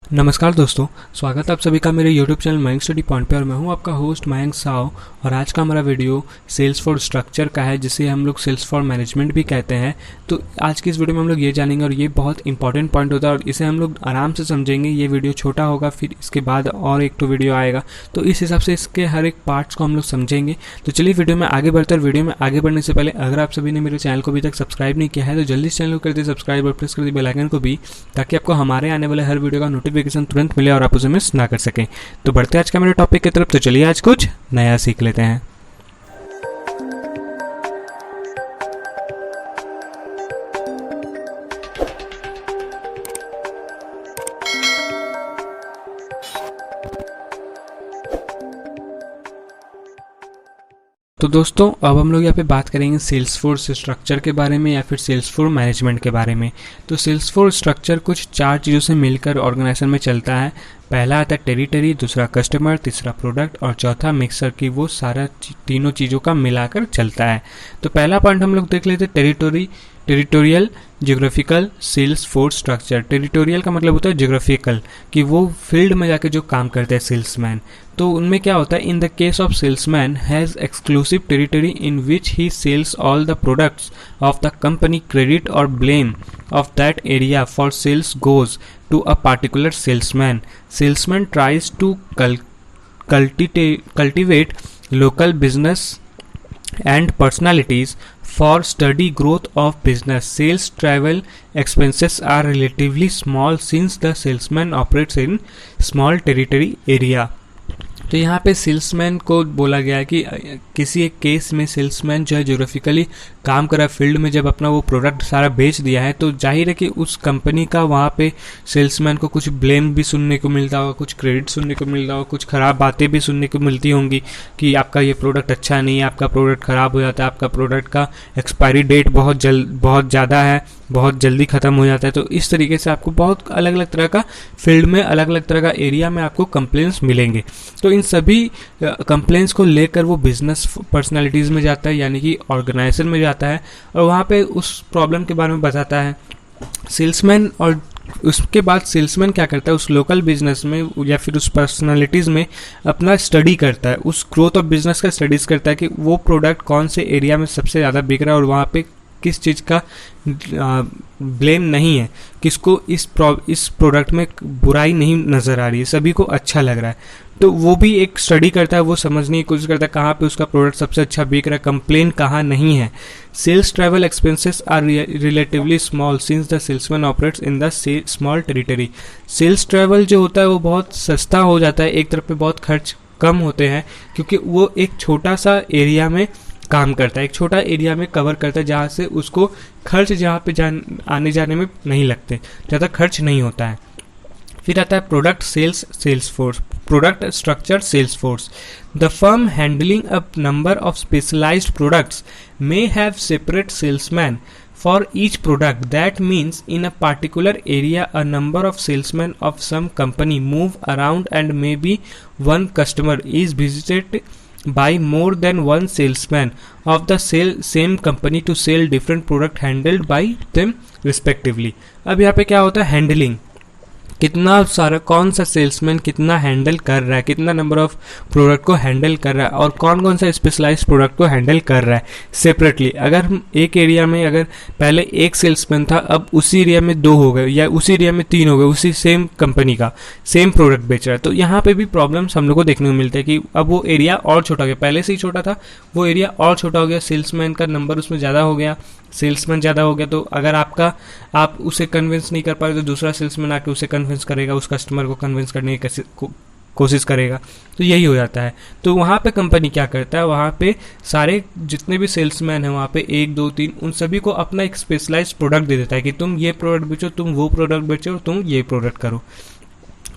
नमस्कार दोस्तों, स्वागत है आप सभी का मेरे YouTube channel Mayank study point पे। और मैं हूं आपका होस्ट मयंक साव। और आज का हमारा वीडियो सेल्स फॉर स्ट्रक्चर का है, जिसे हम लोग सेल्स फॉर मैनेजमेंट भी कहते हैं। तो आज की इस वीडियो में हम लोग ये जानेंगे, और ये बहुत इंपॉर्टेंट पॉइंट होता है और इसे हम लोग आराम से समझेंगे। ये वीडियो छोटा होगा, फिर इसके बाद और एक वीडियो आएगा, तो इस हिसाब से इसके हर एक पार्ट्स को हम लोग समझेंगे। तो चलिए वीडियो में आगे बढ़ते हैं। वीडियो में आगे बढ़ने से पहले अगर आप सभी ने मेरे चैनल को अभी तक सब्सक्राइब नहीं किया है तो जल्दी चैनल को कर दे सब्सक्राइब और प्रेस कर दी बेल आइकन को भी, ताकि आपको हमारे आने वाले हर वीडियो का नोटिफिकेशन तुरंत मिले और आप उसे मिस ना कर सकें। तो बढ़ते हैं आज का मेरे टॉपिक की तरफ। तो चलिए आज कुछ नया सीख लेते हैं। तो दोस्तों, अब हम लोग यहाँ पे बात करेंगे सेल्स फोर्स स्ट्रक्चर के बारे में या फिर सेल्स फोर्स मैनेजमेंट के बारे में। तो सेल्स फोर्स स्ट्रक्चर कुछ 4 चीज़ों से मिलकर ऑर्गेनाइजेशन में चलता है। पहला आता है टेरिटरी, दूसरा कस्टमर, तीसरा प्रोडक्ट और चौथा मिक्सर की वो सारा तीनों चीज़ों का मिलाकर चलता है। तो पहला पॉइंट हम लोग देख लेते हैं territorial geographical sales force structure. Territorial का मतलब होता है जियोग्राफिकल, कि वो फील्ड में जाके जो काम करते हैं सेल्समैन। तो उनमें क्या होता है, in the case of salesman has exclusive territory in which he sells all the products of the company, credit और blame of that area for sales goes to a particular salesman. Salesman tries to cultivate local business and personalities for steady growth of business. Sales travel expenses are relatively small since the salesman operates in small territory area. तो यहाँ पे salesman को बोला गया है कि किसी एक केस में सेल्समैन जो है ज्योग्राफिकली काम कर रहा है, फील्ड में जब अपना वो प्रोडक्ट सारा बेच दिया है, तो जाहिर है कि उस कंपनी का वहाँ पे सेल्समैन को कुछ ब्लेम भी सुनने को मिलता होगा, कुछ क्रेडिट सुनने को मिलता होगा, कुछ ख़राब बातें भी सुनने को मिलती होंगी कि आपका ये प्रोडक्ट अच्छा नहीं है, आपका प्रोडक्ट ख़राब हो जाता है, आपका प्रोडक्ट का एक्सपायरी डेट बहुत ज़्यादा है, बहुत जल्दी ख़त्म हो जाता है। तो इस तरीके से आपको बहुत अलग अलग तरह का फील्ड में, अलग अलग तरह का एरिया में आपको कंप्लेंट्स मिलेंगे। तो इन सभी कंप्लेंट्स को लेकर वो बिजनेस पर्सनालिटीज़ में जाता है, यानी कि ऑर्गेनाइजेशन में जाता है, और वहाँ पे उस प्रॉब्लम के बारे में बताता है सेल्समैन। और उसके बाद सेल्समैन क्या करता है, उस लोकल बिजनेस में या फिर उस पर्सनालिटीज़ में अपना स्टडी करता है, उस ग्रोथ ऑफ बिजनेस का स्टडीज़ करता है कि वो प्रोडक्ट कौन से एरिया में सबसे ज़्यादा बिक रहा है और वहाँ पे किस चीज़ का ब्लेम नहीं है, किसको इस प्रोडक्ट में बुराई नहीं नज़र आ रही है, सभी को अच्छा लग रहा है। तो वो भी एक स्टडी करता है, वो समझने की कोशिश करता है कहाँ पे उसका प्रोडक्ट सबसे अच्छा बिक रहा है, कंप्लेन कहाँ नहीं है। Sales travel expenses are relatively small since the salesman operates in the small territory. Sales travel जो होता है वो बहुत सस्ता हो जाता है, एक तरफ पे बहुत खर्च कम होते हैं, क्योंकि वो एक छोटा सा एरिया में काम करता है, एक छोटा एरिया में कवर करता है, जहाँ से उसको खर्च जहाँ पे आने जाने में नहीं लगते, ज़्यादा खर्च नहीं होता है। फिर आता है product sales force, product structure sales force. The firm handling a number of specialised products may have separate salesman for each product. That means in a particular area a number of salesmen of some company move around and maybe one customer is visited by more than one salesman of the same company to sell different product handled by them respectively. अब यहाँ पे क्या होता है, handling, कितना सारा कौन सा सेल्समैन कितना हैंडल कर रहा है, कितना नंबर ऑफ प्रोडक्ट को हैंडल कर रहा है और कौन कौन सा स्पेशलाइज्ड प्रोडक्ट को हैंडल कर रहा है सेपरेटली। अगर हम एक एरिया में, अगर पहले एक सेल्समैन था, अब उसी एरिया में 2 हो गए या उसी एरिया में 3 हो गए, उसी सेम कंपनी का सेम प्रोडक्ट बेच रहा है, तो यहाँ पे भी प्रॉब्लम्स हम लोग को देखने को मिलते हैं कि अब वो एरिया और छोटा हो गया, पहले से ही छोटा था, वो एरिया और छोटा हो गया, सेल्समैन का नंबर उसमें ज़्यादा हो गया, सेल्समैन ज़्यादा हो गया। तो अगर आप उसे कन्विंस नहीं कर पा रहे तो दूसरा सेल्समैन आके उसे कन्विंस करेगा, उस कस्टमर को कन्विंस करने की कोशिश करेगा, तो यही हो जाता है। तो वहाँ पे कंपनी क्या करता है, वहाँ पे सारे जितने भी सेल्समैन हैं वहाँ पे 1 2 3 उन सभी को अपना एक स्पेशलाइज्ड प्रोडक्ट दे देता है कि तुम ये प्रोडक्ट बेचो, तुम वो प्रोडक्ट बेचो और तुम ये प्रोडक्ट करो।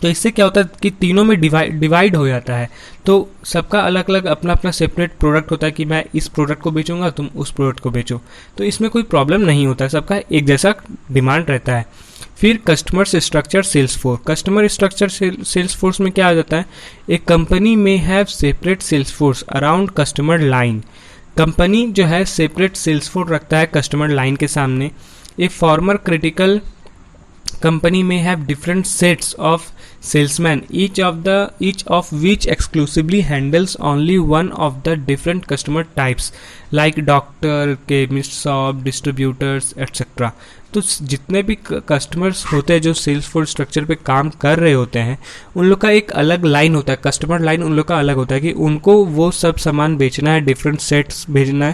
तो इससे क्या होता है कि तीनों में डिवाइड हो जाता है। तो सबका अलग अलग अपना अपना सेपरेट प्रोडक्ट होता है कि मैं इस प्रोडक्ट को बेचूंगा, तुम उस प्रोडक्ट को बेचो। तो इसमें कोई प्रॉब्लम नहीं होता है, सबका एक जैसा डिमांड रहता है। फिर customer structure sales force. Customer structure sales force में क्या आ जाता है, एक कंपनी में have separate sales force around customer line. Company जो है सेपरेट सेल्स फोर्स रखता है कस्टमर लाइन के सामने। ए farmer critical company may have different sets of salesmen, each of which exclusively handles only one of the different customer types like doctor, chemist shop, distributors, etc. तो जितने भी customers होते हैं जो सेल्स फोर्स स्ट्रक्चर पे काम कर रहे होते हैं, उन लोग का एक अलग लाइन होता है, कस्टमर लाइन उन लोग का अलग होता है कि उनको वो सब सामान बेचना है, डिफरेंट सेट्स बेचना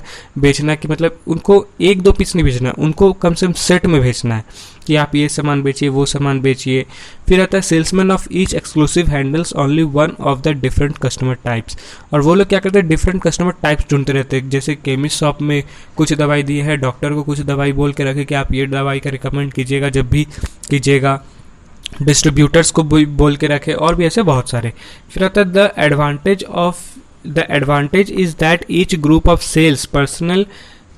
है कि मतलब उनको एक दो पीस नहीं बेचना है, उनको कम से कम सेट में बेचना है कि आप ये सामान बेचिए, वो सामान बेचिए. फिर आता है salesman of each exclusive handles only one of the different customer types. और वो लोग क्या करते हैं, डिफरेंट कस्टमर टाइप्स ढूंढते रहते हैं. जैसे केमिस्ट शॉप में कुछ दवाई दी है, डॉक्टर को कुछ दवाई बोल के रखे कि आप ये दवाई का रिकमेंड कीजिएगा जब भी कीजिएगा, डिस्ट्रीब्यूटर्स को बोल के रखे, और भी ऐसे बहुत सारे. फिर आता है the advantage is that each group of sales personal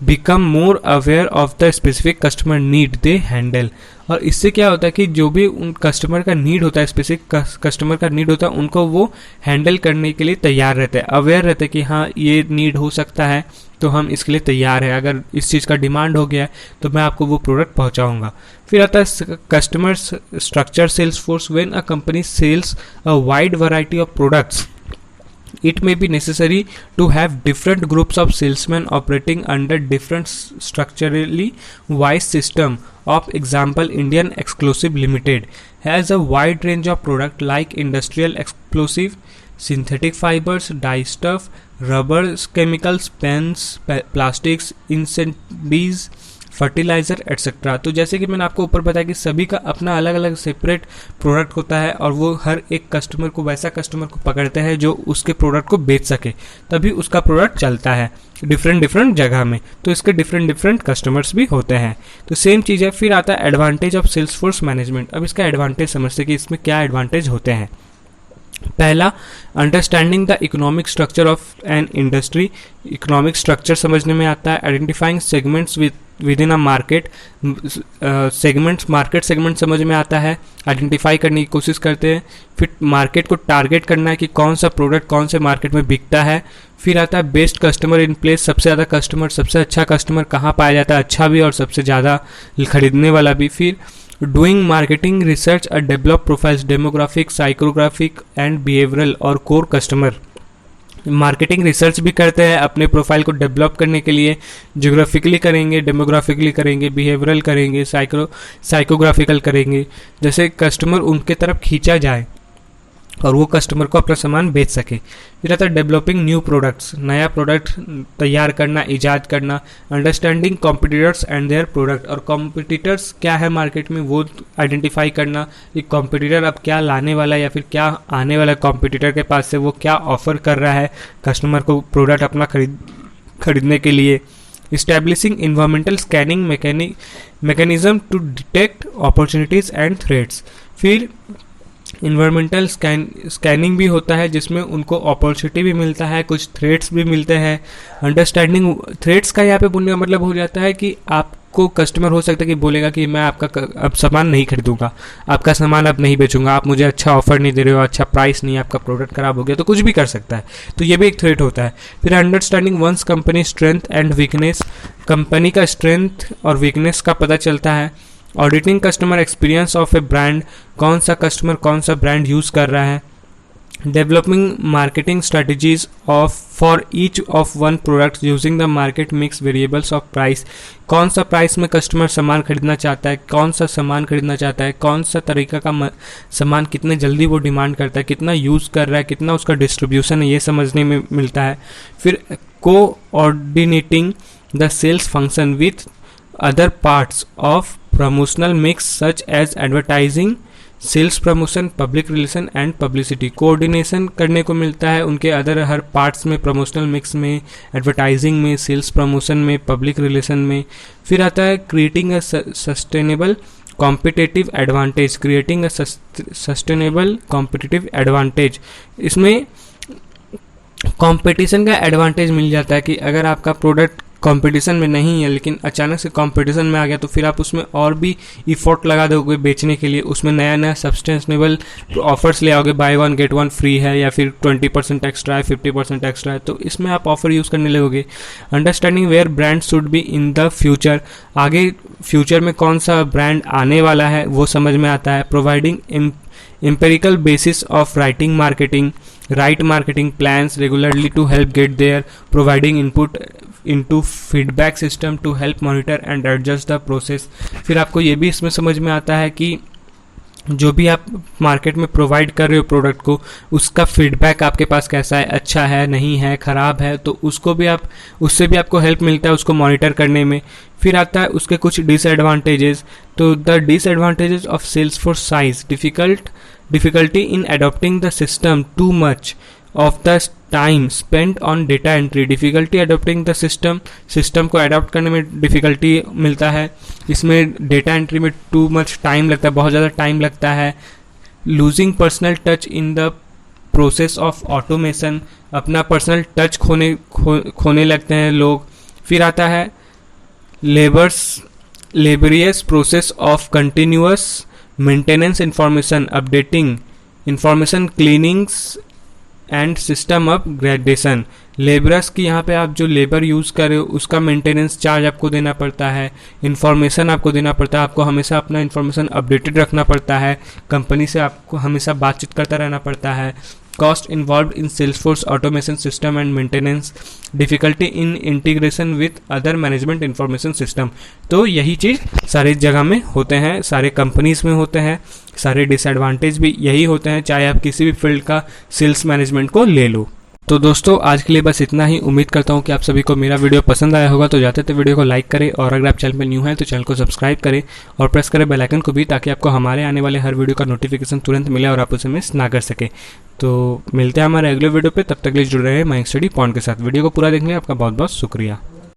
become more aware of the specific customer need they handle. और इससे क्या होता है कि जो भी उन कस्टमर का नीड होता है, स्पेसिफिक कस्टमर का नीड होता है, उनको वो हैंडल करने के लिए तैयार रहते हैं, अवेयर रहते हैं कि हाँ ये नीड हो सकता है तो हम इसके लिए तैयार है, अगर इस चीज़ का डिमांड हो गया है तो मैं आपको वो प्रोडक्ट पहुंचाऊंगा. फिर आता है customer structure sales force. When a company sells a wide variety of products, it may be necessary to have different groups of salesmen operating under different structurally wise system. Of example, Indian Exclusive Limited has a wide range of product like industrial explosive, synthetic fibers, dye stuff, rubber, chemicals, pens, plastics, incendies, fertiliser etcetera. तो जैसे कि मैंने आपको ऊपर बताया कि सभी का अपना अलग अलग सेपरेट प्रोडक्ट होता है, और वो हर एक कस्टमर को, वैसा कस्टमर को पकड़ते हैं जो उसके प्रोडक्ट को बेच सके, तभी उसका प्रोडक्ट चलता है डिफरेंट जगह में. तो इसके डिफरेंट कस्टमर्स भी होते हैं. तो सेम चीज़ है. फिर आता है advantage of sales force management. अब इसका एडवांटेज समझते कि इसमें क्या एडवांटेज होते हैं. पहला, understanding the economic structure of an industry. Economic structure समझने में आता है. Identifying segments with in a market. Market segment समझ में आता है, आइडेंटिफाई करने की कोशिश करते हैं. फिर मार्केट को टारगेट करना है कि कौन सा प्रोडक्ट कौन से मार्केट में बिकता है. फिर आता है बेस्ट कस्टमर इन प्लेस. सबसे ज़्यादा कस्टमर, सबसे अच्छा कस्टमर कहाँ पाया जाता है, अच्छा भी और सबसे ज़्यादा खरीदने वाला भी. फिर doing marketing research a develop profiles, demographic, psychographic and behavioural और कोर कस्टमर. मार्केटिंग रिसर्च भी करते हैं अपने प्रोफाइल को डेवलप करने के लिए. ज्योग्राफिकली करेंगे, डेमोग्राफिकली करेंगे, बिहेवियरल करेंगे, साइकोग्राफिकल करेंगे, जैसे कस्टमर उनके तरफ खींचा जाए और वो कस्टमर को अपना सामान बेच सके. फिर आता है डेवलपिंग न्यू प्रोडक्ट्स, नया प्रोडक्ट तैयार करना, ईजाद करना. Understanding competitors and their product. और कॉम्पिटिटर्स क्या है मार्केट में वो आइडेंटिफाई करना कि कॉम्पिटिटर अब क्या लाने वाला है या फिर क्या आने वाला है कॉम्पिटिटर के पास से, वो क्या ऑफर कर रहा है कस्टमर को प्रोडक्ट अपना खरीदने के लिए. Establishing environmental scanning mechanism to detect opportunities and threats. फिर इन्वायरमेंटल स्कैनिंग भी होता है जिसमें उनको अपॉर्चुनिटी भी मिलता है, कुछ थ्रेट्स भी मिलते हैं. अंडरस्टैंडिंग थ्रेट्स का यहाँ पे बोलने का मतलब हो जाता है कि आपको कस्टमर हो सकता है कि बोलेगा कि मैं आपका अब सामान नहीं खरीदूंगा, आपका सामान अब नहीं बेचूंगा, आप मुझे अच्छा ऑफर नहीं दे रहे हो, अच्छा प्राइस नहीं, आपका प्रोडक्ट खराब हो गया, तो कुछ भी कर सकता है. तो ये भी एक थ्रेट होता है. फिर understanding once company strength and weakness. Company का स्ट्रेंथ और वीकनेस का पता चलता है. Auditing customer experience of a brand, कौन सा कस्टमर कौन सा ब्रांड यूज़ कर रहा है. Developing marketing strategies for each of one product using the market mix variables of price. कौन सा प्राइस में कस्टमर सामान खरीदना चाहता है, कौन सा सामान खरीदना चाहता है, कौन सा तरीका का सामान कितने जल्दी वो डिमांड करता है, कितना यूज़ कर रहा है, कितना उसका डिस्ट्रीब्यूशन है, ये समझने में मिलता है. फिर coordinating the sales function with other parts of promotional mix such as advertising, sales promotion, public relation and publicity. Coordination करने को मिलता है उनके अदर हर पार्ट्स में, प्रमोशनल मिक्स में, एडवर्टाइजिंग में, सेल्स प्रमोशन में, पब्लिक रिलेशन में. फिर आता है creating a sustainable competitive advantage. Creating a sustainable competitive advantage, इसमें कंपटीशन का एडवांटेज मिल जाता है कि अगर आपका प्रोडक्ट कंपटीशन में नहीं है लेकिन अचानक से कंपटीशन में आ गया, तो फिर आप उसमें और भी इफोर्ट लगा दोगे बेचने के लिए, उसमें नया नया सब्सटेंसेबल ऑफर्स ले आओगे, by one get one free है या फिर 20% एक्स्ट्रा है, 50% एक्स्ट्रा है, तो इसमें आप ऑफर यूज़ करने लगोगे। Understanding where brand should be in the future, आगे फ्यूचर में कौन सा ब्रांड आने वाला है वो समझ में आता है। Providing empirical basis of writing marketing, write marketing plans regularly to help get there, providing input into feedback system to help monitor and adjust the process। फिर आपको ये भी इसमें समझ में आता है कि जो भी आप मार्केट में प्रोवाइड कर रहे हो प्रोडक्ट को, उसका फीडबैक आपके पास कैसा है, अच्छा है, नहीं है, ख़राब है, तो उसको भी आप, उससे भी आपको हेल्प मिलता है उसको मॉनिटर करने में। फिर आता है उसके कुछ डिसएडवांटेजेस। तो the disadvantages of Salesforce size, difficulty in adopting the system, too much of the time spend on data entry, difficulty adopting the system को अडॉप्ट करने में डिफिकल्टी मिलता है, इसमें डेटा एंट्री में टू मच टाइम लगता है, बहुत ज़्यादा टाइम लगता है। Losing personal touch in the process of automation, अपना पर्सनल टच खोने लगते हैं लोग। फिर आता है laborious process of continuous maintenance, information updating, information cleanings and system upgradation. Labours की यहाँ पे आप जो लेबर यूज़ कर रहे हो उसका मेंटेनेंस चार्ज आपको देना पड़ता है, इन्फॉर्मेशन आपको देना पड़ता है, आपको हमेशा अपना इन्फॉर्मेशन अपडेटेड रखना पड़ता है, कंपनी से आपको हमेशा बातचीत करता रहना पड़ता है। Cost involve in Salesforce automation system and maintenance, difficulty in integration with other management information system. तो यही चीज़ सारी जगह में होते हैं, सारे कंपनीज में होते हैं, सारे डिसएडवांटेज भी यही होते हैं, चाहे आप किसी भी फील्ड का सेल्स मैनेजमेंट को ले लो। तो दोस्तों आज के लिए बस इतना ही। उम्मीद करता हूँ कि आप सभी को मेरा वीडियो पसंद आया होगा। तो जाते थे वीडियो को लाइक करें और अगर आप चैनल पर न्यू हैं तो चैनल को सब्सक्राइब करें और प्रेस करें बेल आइकन को भी, ताकि आपको हमारे आने वाले हर वीडियो का नोटिफिकेशन तुरंत मिले और आप उसे मिस ना कर सके। तो मिलते हैं हमारे अगले वीडियो पे, तब तक के लिए जुड़े रहे माइंड स्टडी पॉइंट के साथ। वीडियो को पूरा देखने के लिए आपका बहुत बहुत शुक्रिया।